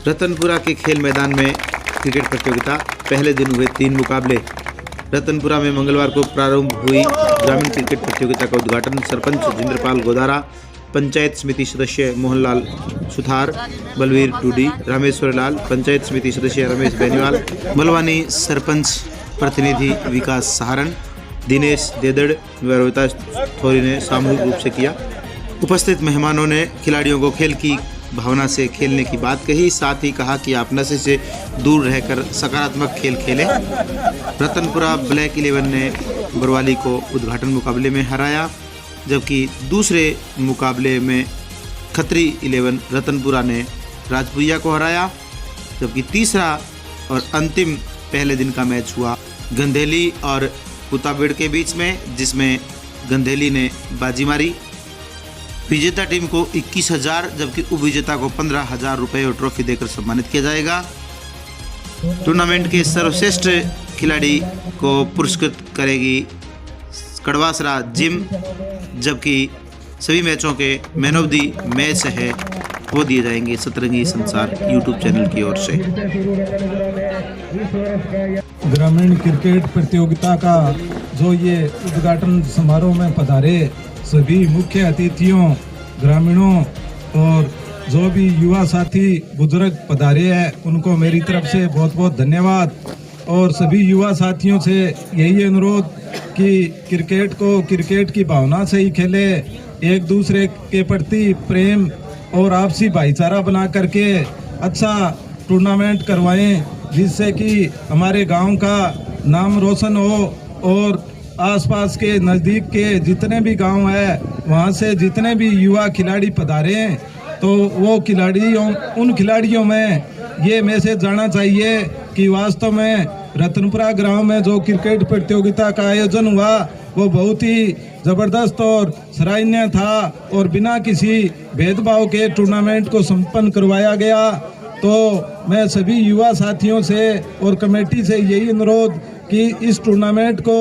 रतनपुरा के खेल मैदान में क्रिकेट प्रतियोगिता, पहले दिन हुए 3 मुकाबले। रतनपुरा में मंगलवार को प्रारंभ हुई ग्रामीण क्रिकेट प्रतियोगिता का उद्घाटन सरपंच जिंद्रपाल गोदारा, पंचायत समिति सदस्य मोहनलाल सुथार, बलवीर टूडी, रामेश्वर लाल, पंचायत समिति सदस्य रमेश बेनीवाल, मलवानी सरपंच प्रतिनिधि विकास सहारण, दिनेश देदड़ व रोहिता थोरी ने सामूहिक रूप से किया। उपस्थित मेहमानों ने खिलाड़ियों को खेल की भावना से खेलने की बात कही, साथ ही कहा कि आप नशे से दूर रहकर सकारात्मक खेल खेलें। रतनपुरा ब्लैक 11 ने बरवाली को उद्घाटन मुकाबले में हराया, जबकि दूसरे मुकाबले में खत्री 11 रतनपुरा ने राजपुरिया को हराया। जबकि तीसरा और अंतिम पहले दिन का मैच हुआ गंधेली और कुताबेड़ के बीच में, जिसमें गंधेली ने बाजी मारी। विजेता टीम को 21,000 जबकि उपविजेता को 15,000 रुपये और ट्रॉफी देकर सम्मानित किया जाएगा। टूर्नामेंट के सर्वश्रेष्ठ खिलाड़ी को पुरस्कृत करेगी कड़वासरा जिम, जबकि सभी मैचों के मैन ऑफ दी मैच है वो दिए जाएंगे सतरंगी संसार यूट्यूब चैनल की ओर से। ग्रामीण क्रिकेट प्रतियोगिता का जो ये उद्घाटन समारोह में पधारे सभी मुख्य अतिथियों, ग्रामीणों और जो भी युवा साथी बुजुर्ग पधारे हैं, उनको मेरी तरफ से बहुत बहुत धन्यवाद। और सभी युवा साथियों से यही अनुरोध कि क्रिकेट की भावना से ही खेले, एक दूसरे के प्रति प्रेम और आपसी भाईचारा बना करके अच्छा टूर्नामेंट करवाएं, जिससे कि हमारे गांव का नाम रोशन हो और आसपास के नज़दीक के जितने भी गांव है वहां से जितने भी युवा खिलाड़ी पधारे तो वो उन खिलाड़ियों में ये मैसेज जाना चाहिए कि वास्तव में रतनपुरा ग्राम में जो क्रिकेट प्रतियोगिता का आयोजन हुआ वो बहुत ही ज़बरदस्त और सराहनीय था और बिना किसी भेदभाव के टूर्नामेंट को संपन्न करवाया गया। तो मैं सभी युवा साथियों से और कमेटी से यही अनुरोध कि इस टूर्नामेंट को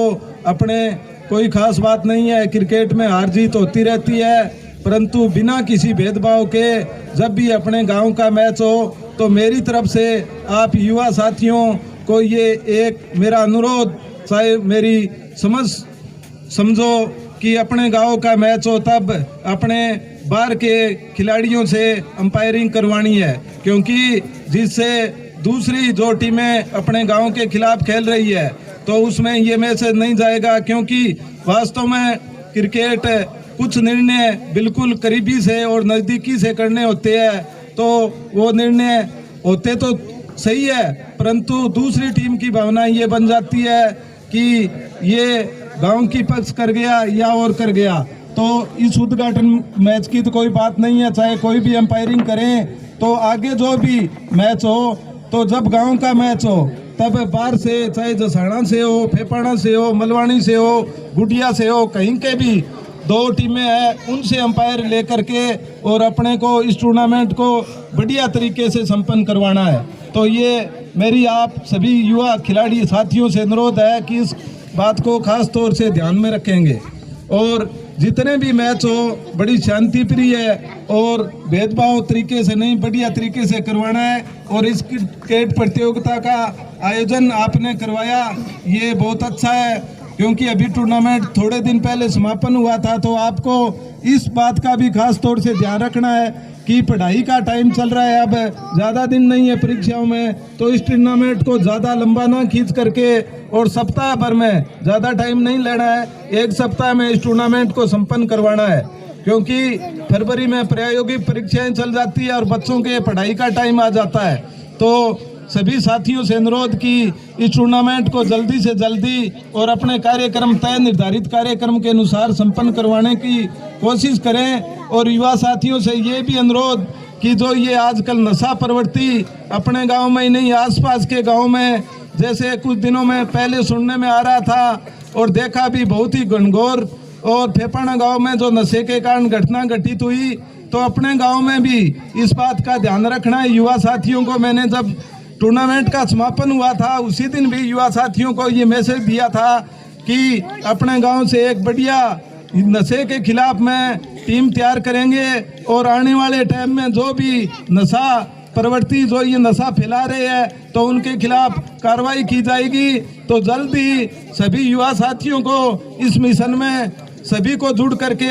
अपने कोई खास बात नहीं है, क्रिकेट में हार जीत होती रहती है, परंतु बिना किसी भेदभाव के जब भी अपने गांव का मैच हो तो मेरी तरफ से आप युवा साथियों को ये एक मेरा अनुरोध, चाहे मेरी समझो कि अपने गांव का मैच हो तब अपने बाहर के खिलाड़ियों से अंपायरिंग करवानी है, क्योंकि जिससे दूसरी जो टीमें अपने गांव के खिलाफ खेल रही है तो उसमें ये मैसेज नहीं जाएगा, क्योंकि वास्तव में क्रिकेट कुछ निर्णय बिल्कुल करीबी से और नज़दीकी से करने होते हैं, तो वो निर्णय होते तो सही है, परंतु दूसरी टीम की भावना ये बन जाती है कि ये गांव की पक्ष कर गया या और कर गया। तो इस उद्घाटन मैच की तो कोई बात नहीं है, चाहे कोई भी अंपायरिंग करें, तो आगे जो भी मैच हो तो जब गांव का मैच हो तब बाहर से, चाहे जसाना से हो, फेपाड़ा से हो, मलवानी से हो, गुडिया से हो, कहीं के भी 2 टीमें हैं उनसे अंपायर लेकर के और अपने को इस टूर्नामेंट को बढ़िया तरीके से संपन्न करवाना है। तो ये मेरी आप सभी युवा खिलाड़ी साथियों से अनुरोध है कि इस बात को खास तौर से ध्यान में रखेंगे और जितने भी मैच हो बड़ी शांति प्रिय और भेदभाव तरीके से नहीं, बढ़िया तरीके से करवाना है। और इस क्रिकेट प्रतियोगिता का आयोजन आपने करवाया ये बहुत अच्छा है, क्योंकि अभी टूर्नामेंट थोड़े दिन पहले समापन हुआ था, तो आपको इस बात का भी खास तौर से ध्यान रखना है कि पढ़ाई का टाइम चल रहा है, अब ज़्यादा दिन नहीं है परीक्षाओं में, तो इस टूर्नामेंट को ज़्यादा लंबा ना खींच करके और सप्ताह भर में ज़्यादा टाइम नहीं लेना है, 1 सप्ताह में इस टूर्नामेंट को संपन्न करवाना है, क्योंकि फरवरी में प्रायोगिक परीक्षाएं चल जाती है और बच्चों के पढ़ाई का टाइम आ जाता है। तो सभी साथियों से अनुरोध कि इस टूर्नामेंट को जल्दी से जल्दी और अपने कार्यक्रम तय निर्धारित कार्यक्रम के अनुसार संपन्न करवाने की कोशिश करें। और युवा साथियों से ये भी अनुरोध कि जो ये आजकल नशा प्रवृत्ति अपने गांव में ही नहीं आसपास के गांव में, जैसे कुछ दिनों में पहले सुनने में आ रहा था और देखा भी बहुत ही घनघोर, और फेपाना गांव में जो नशे के कारण घटना घटित हुई, तो अपने गांव में भी इस बात का ध्यान रखना है। युवा साथियों को मैंने जब टूर्नामेंट का समापन हुआ था उसी दिन भी युवा साथियों को ये मैसेज दिया था कि अपने गांव से एक बढ़िया नशे के खिलाफ में टीम तैयार करेंगे और आने वाले टाइम में जो भी नशा प्रवृत्ति जो ये नशा फैला रहे हैं तो उनके खिलाफ कार्रवाई की जाएगी। तो जल्द ही सभी युवा साथियों को इस मिशन में सभी को जुड़ करके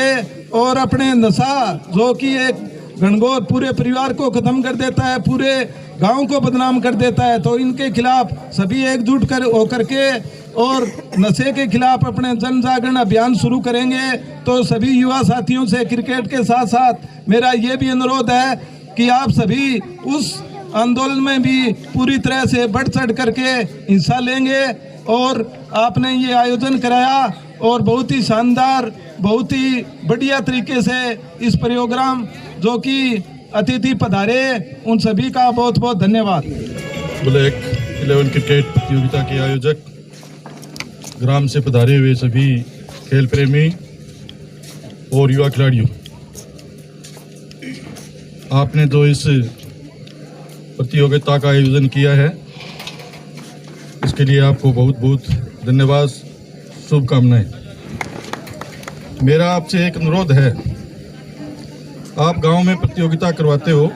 और अपने नशा जो कि एक घनघोर पूरे परिवार को खत्म कर देता है, पूरे गांव को बदनाम कर देता है, तो इनके खिलाफ सभी एकजुट कर होकर के और नशे के खिलाफ अपने जन जागरण अभियान शुरू करेंगे। तो सभी युवा साथियों से क्रिकेट के साथ साथ मेरा ये भी अनुरोध है कि आप सभी उस आंदोलन में भी पूरी तरह से बढ़ चढ़ करके हिस्सा लेंगे। और आपने ये आयोजन कराया और बहुत ही शानदार, बहुत ही बढ़िया तरीके से इस प्रोग्राम जो कि अतिथि पधारे, उन सभी का बहुत बहुत धन्यवाद। ब्लैक 11 क्रिकेट प्रतियोगिता के आयोजक, ग्राम से पधारे हुए सभी खेल प्रेमी और युवा खिलाड़ियों, आपने जो इस प्रतियोगिता का आयोजन किया है इसके लिए आपको बहुत बहुत धन्यवाद, शुभकामनाएं। मेरा आपसे एक अनुरोध है, आप गांव में प्रतियोगिता करवाते हो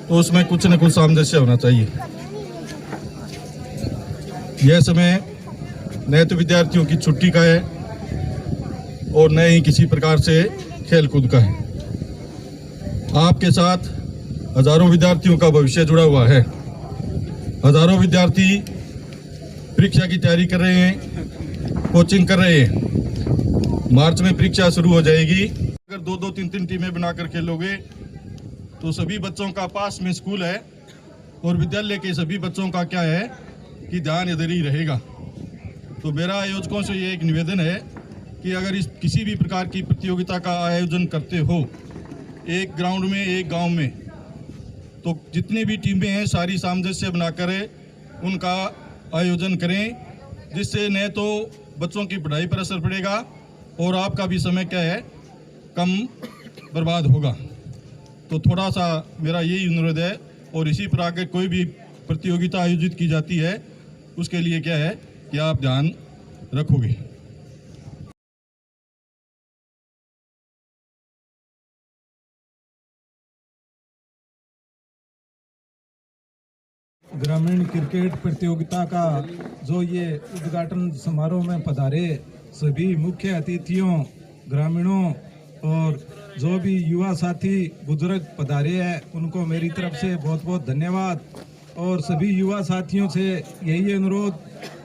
तो उसमें कुछ न कुछ सामंजस्य होना चाहिए। यह समय न तो विद्यार्थियों की छुट्टी का है और न ही किसी प्रकार से खेल कूद का है। आपके साथ हजारों विद्यार्थियों का भविष्य जुड़ा हुआ है। हजारों विद्यार्थी परीक्षा की तैयारी कर रहे हैं, कोचिंग कर रहे हैं। मार्च में परीक्षा शुरू हो जाएगी। अगर 2-2, 3-3 टीमें बनाकर खेलोगे तो सभी बच्चों का पास में स्कूल है और विद्यालय के सभी बच्चों का क्या है कि ध्यान इधर ही रहेगा। तो मेरा आयोजकों से ये एक निवेदन है कि अगर इस किसी भी प्रकार की प्रतियोगिता का आयोजन करते हो, एक ग्राउंड में, एक गांव में, तो जितनी भी टीमें हैं सारी सामंजस्य बनाकर उनका आयोजन करें, जिससे न तो बच्चों की पढ़ाई पर असर पड़ेगा और आपका भी समय क्या है कम बर्बाद होगा। तो थोड़ा सा मेरा यही अनुरोध है। और इसी प्रकार के कोई भी प्रतियोगिता आयोजित की जाती है उसके लिए क्या है कि आप ध्यान रखोगे। ग्रामीण क्रिकेट प्रतियोगिता का जो ये उद्घाटन समारोह में पधारे सभी मुख्य अतिथियों, ग्रामीणों और जो भी युवा साथी बुजुर्ग पधारे हैं, उनको मेरी तरफ से बहुत बहुत धन्यवाद। और सभी युवा साथियों से यही अनुरोध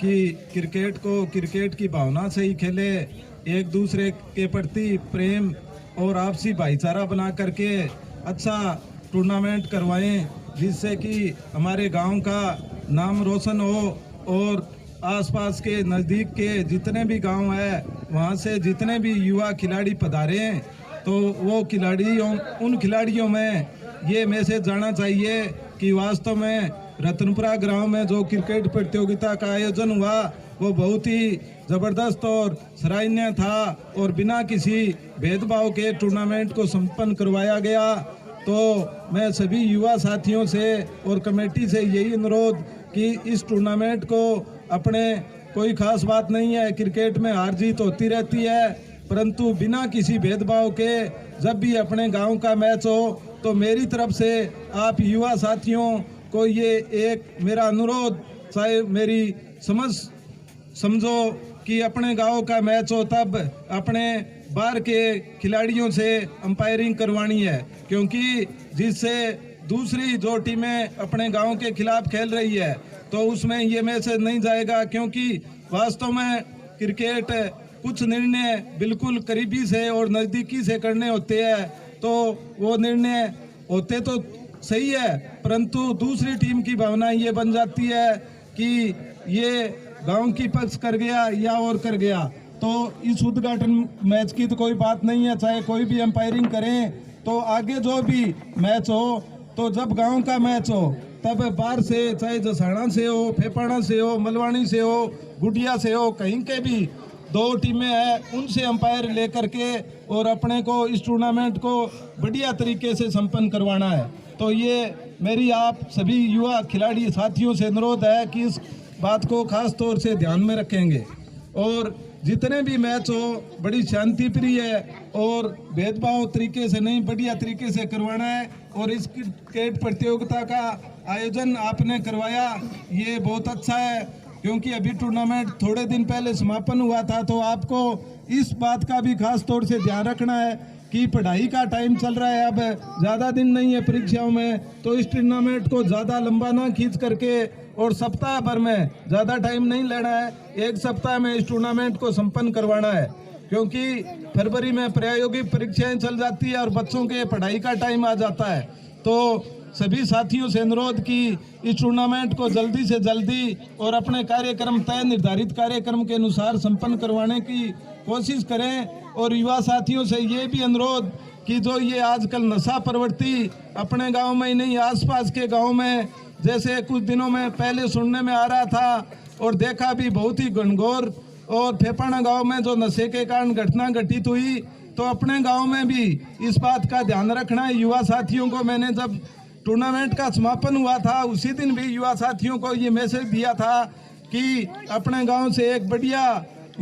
कि क्रिकेट को क्रिकेट की भावना से ही खेले, एक दूसरे के प्रति प्रेम और आपसी भाईचारा बना करके अच्छा टूर्नामेंट करवाएं, जिससे कि हमारे गांव का नाम रोशन हो और आसपास के नज़दीक के जितने भी गांव है वहां से जितने भी युवा खिलाड़ी पधारे तो वो खिलाड़ियों, उन खिलाड़ियों में ये मैसेज जाना चाहिए कि वास्तव में रतनपुरा ग्राम में जो क्रिकेट प्रतियोगिता का आयोजन हुआ वो बहुत ही ज़बरदस्त और सराहनीय था और बिना किसी भेदभाव के टूर्नामेंट को संपन्न करवाया गया। तो मैं सभी युवा साथियों से और कमेटी से यही अनुरोध कि इस टूर्नामेंट को अपने, कोई खास बात नहीं है, क्रिकेट में हार जीत होती रहती है, परंतु बिना किसी भेदभाव के जब भी अपने गांव का मैच हो तो मेरी तरफ से आप युवा साथियों को ये एक मेरा अनुरोध, चाहे मेरी समझो कि अपने गांव का मैच हो तब अपने बाहर के खिलाड़ियों से अंपायरिंग करवानी है, क्योंकि जिससे दूसरी जो टीमें अपने गांव के खिलाफ खेल रही है तो उसमें ये मैसेज नहीं जाएगा, क्योंकि वास्तव में क्रिकेट कुछ निर्णय बिल्कुल करीबी से और नज़दीकी से करने होते हैं। तो वो निर्णय होते तो सही है, परंतु दूसरी टीम की भावना ये बन जाती है कि ये गांव की पक्ष कर गया या और कर गया। तो इस उद्घाटन मैच की तो कोई बात नहीं है, चाहे कोई भी अंपायरिंग करें, तो आगे जो भी मैच हो तो जब गांव का मैच हो तब बाहर से, चाहे जसाना से हो, फेपाड़ा से हो, मलवानी से हो, गुडिया से हो, कहीं के भी दो टीमें हैं उनसे अंपायर लेकर के और अपने को इस टूर्नामेंट को बढ़िया तरीके से संपन्न करवाना है। तो ये मेरी आप सभी युवा खिलाड़ी साथियों से अनुरोध है कि इस बात को खास तौर से ध्यान में रखेंगे। और जितने भी मैच हो बड़ी शांति प्रिय है और भेदभाव तरीके से नहीं, बढ़िया तरीके से करवाना है। और इस क्रिकेट प्रतियोगिता का आयोजन आपने करवाया, ये बहुत अच्छा है, क्योंकि अभी टूर्नामेंट थोड़े दिन पहले समापन हुआ था। तो आपको इस बात का भी खास तौर से ध्यान रखना है कि पढ़ाई का टाइम चल रहा है, अब ज़्यादा दिन नहीं है परीक्षाओं में, तो इस टूर्नामेंट को ज़्यादा लंबा ना खींच करके और सप्ताह भर में ज़्यादा टाइम नहीं लेना है, एक सप्ताह में इस टूर्नामेंट को संपन्न करवाना है। क्योंकि फरवरी में प्रायोगिक परीक्षाएं चल जाती है और बच्चों के पढ़ाई का टाइम आ जाता है। तो सभी साथियों से अनुरोध कि इस टूर्नामेंट को जल्दी से जल्दी और अपने कार्यक्रम तय निर्धारित कार्यक्रम के अनुसार संपन्न करवाने की कोशिश करें। और युवा साथियों से ये भी अनुरोध कि जो ये आजकल नशा प्रवृत्ति अपने गांव में ही नहीं, आसपास के गांव में, जैसे कुछ दिनों में पहले सुनने में आ रहा था और देखा भी, बहुत ही घनघोर और फेफाना गांव में जो नशे के कारण घटना घटित हुई, तो अपने गांव में भी इस बात का ध्यान रखना है। युवा साथियों को मैंने जब टूर्नामेंट का समापन हुआ था उसी दिन भी युवा साथियों को ये मैसेज दिया था कि अपने गांव से एक बढ़िया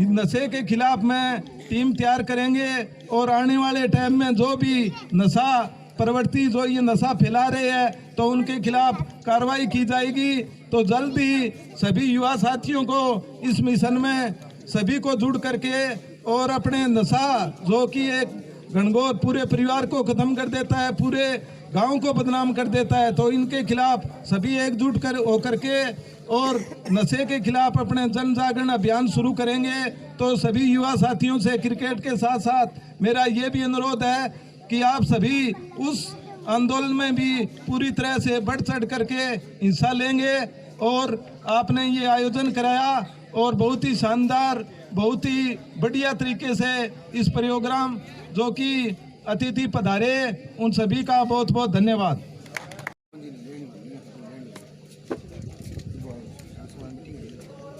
नशे के खिलाफ में टीम तैयार करेंगे और आने वाले टाइम में जो भी नशा प्रवृत्ति, जो ये नशा फैला रहे हैं, तो उनके खिलाफ कार्रवाई की जाएगी। तो जल्द ही सभी युवा साथियों को इस मिशन में सभी को जुड़ करके और अपने नशा जो कि एक घनघोर पूरे परिवार को खत्म कर देता है, पूरे गांव को बदनाम कर देता है, तो इनके खिलाफ सभी एकजुट होकर के और नशे के खिलाफ अपने जन जागरण अभियान शुरू करेंगे। तो सभी युवा साथियों से क्रिकेट के साथ साथ मेरा ये भी अनुरोध है कि आप सभी उस आंदोलन में भी पूरी तरह से बढ़ चढ़ करके हिस्सा लेंगे। और आपने ये आयोजन कराया और बहुत ही शानदार, बहुत ही बढ़िया तरीके से इस प्रोग्राम जो कि अतिथि पधारे, उन सभी का बहुत बहुत धन्यवाद।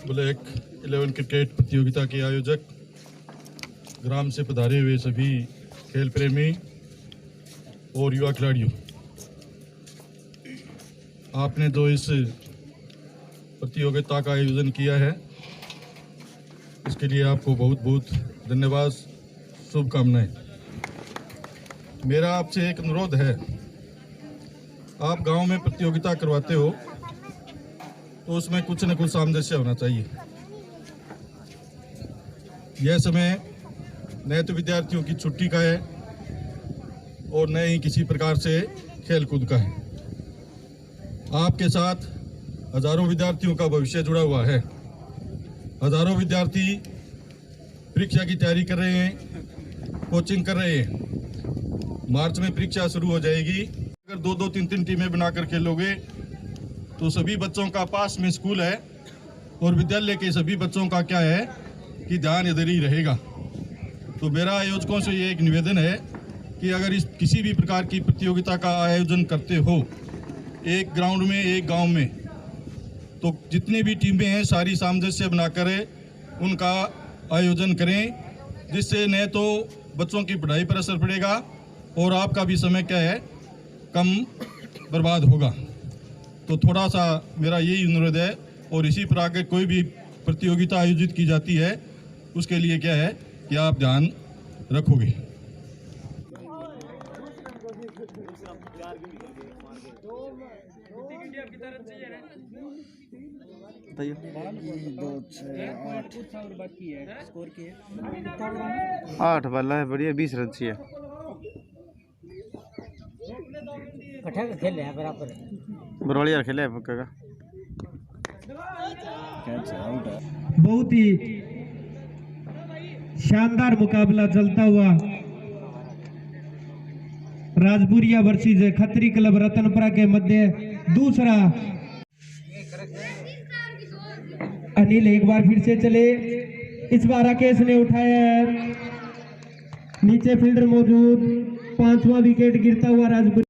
ब्लैक 11 क्रिकेट प्रतियोगिता के आयोजक, ग्राम से पधारे हुए सभी खेल प्रेमी और युवा खिलाड़ियों, आपने जो इस प्रतियोगिता का आयोजन किया है इसके लिए आपको बहुत बहुत धन्यवाद, शुभकामनाएं। मेरा आपसे एक अनुरोध है, आप गांव में प्रतियोगिता करवाते हो तो उसमें कुछ न कुछ सामंजस्य होना चाहिए। यह समय न तो विद्यार्थियों की छुट्टी का है और न ही किसी प्रकार से खेल कूद का है। आपके साथ हजारों विद्यार्थियों का भविष्य जुड़ा हुआ है। हजारों विद्यार्थी परीक्षा की तैयारी कर रहे हैं, कोचिंग कर रहे हैं। मार्च में परीक्षा शुरू हो जाएगी। अगर 2-2, 3-3 टीमें बनाकर खेलोगे तो सभी बच्चों का पास में स्कूल है और विद्यालय के सभी बच्चों का क्या है कि ध्यान इधर ही रहेगा। तो मेरा आयोजकों से ये एक निवेदन है कि अगर इस किसी भी प्रकार की प्रतियोगिता का आयोजन करते हो एक ग्राउंड में, एक गांव में, तो जितनी भी टीमें हैं सारी सामंजस्य बनाकर उनका आयोजन करें, जिससे न तो बच्चों की पढ़ाई पर असर पड़ेगा और आपका भी समय क्या है कम बर्बाद होगा। तो थोड़ा सा मेरा यही अनुरोध है। और इसी प्रकार के कोई भी प्रतियोगिता आयोजित की जाती है उसके लिए क्या है कि आप ध्यान रखोगे। आठ वाला है, बढ़िया 20 रन चाहिए। खेले हैं बराबर, बरौलिया खेले है पक्का का। बहुत ही शानदार मुकाबला चलता हुआ राजपुरिया वर्सेस खत्री क्लब रतनपुरा के मध्य। दूसरा अनिल एक बार फिर से चले, इस बार राकेश ने उठाया, नीचे फील्डर मौजूद, 5वां विकेट गिरता हुआ राजपुर।